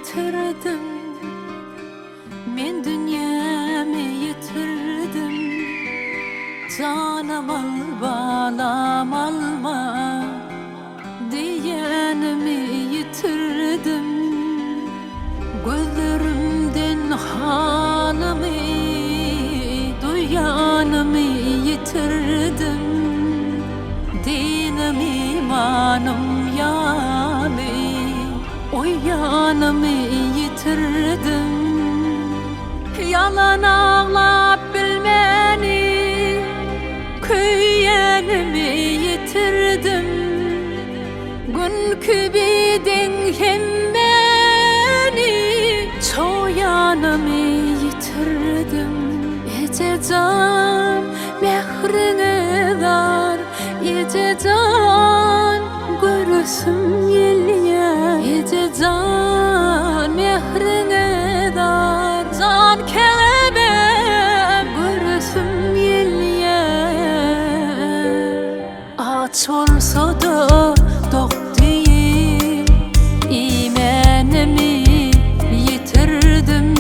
yitirdim, men dünyamı yitirdim. Canım al balam alma diyenimi yitirdim. Gözlerimden halımı duyanımı yitirdim. Dinim imanım yani uyanımı yitirdim. Yalan ağlap bilmeni köyyenimi yitirdim. Günkü bidin hemmeni çoyanımı yitirdim. Ece can mehrine dar, ece can görüsüm yelye. Ece can mehrine dar, can kelebem görüsüm yelye. Aç olsa da dok değil, imanımı yitirdim.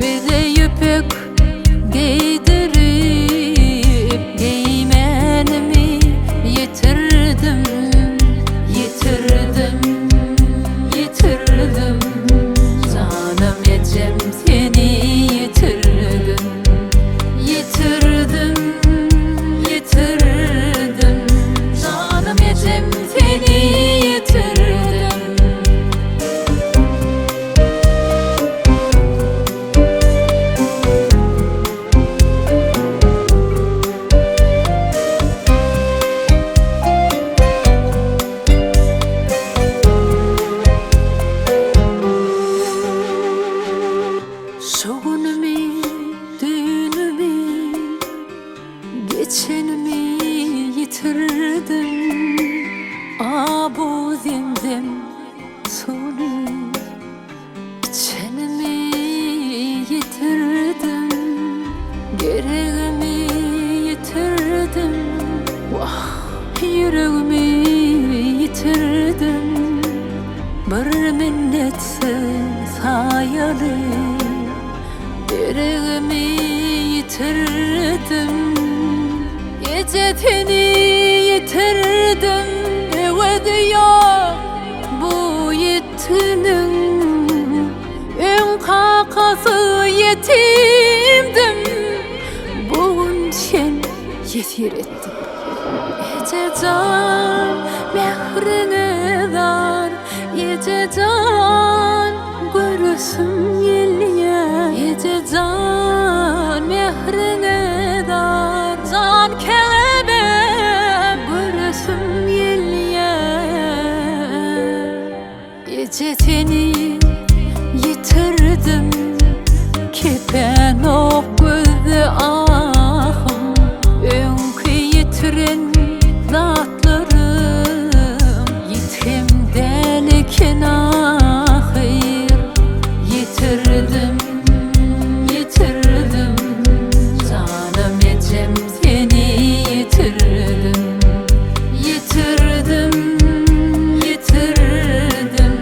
Bir de yüpek giydirip giymenimi yitirdim. Yitirdim, yitirdim. Canım ecem seni yitirdim. Yitirdim, yitirdim. Canım ecem seni yitirdim. Şoğunumu, düğünümü, geçenimi yitirdim. Bu zindem sonu içenimi yitirdim. Gereğimi yitirdim. Vah, yüreğimi yitirdim. Bir minnetsiz hayalim, gereğimi yitirdim. Gecetini yitirdim. Evde yok bu yetinin, ön kakası yetimdim. Bugün sen yetir ettin. Ece can mehrine dar, ece can görüsüm yelye. Ece can mehrine dar, can kelebem görüsüm yelye. Ece seni yitirdim, kepen ok gözü ahım. Önkü yitiren zatlarım, yitim delikin ahir. Yitirdim, yitirdim. Canım ecem seni yitirdim. Yitirdim, yitirdim.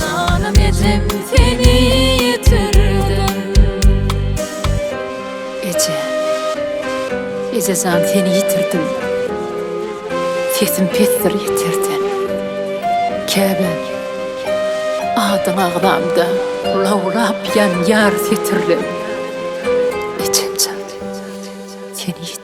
Canım ecem seni yitirdim. Ece, ece can seni yitirdim. Sesim pestir yitirdin. Kebem adın ağlamda lavlap yan yar setirdim. Ecem can seni yitirdim.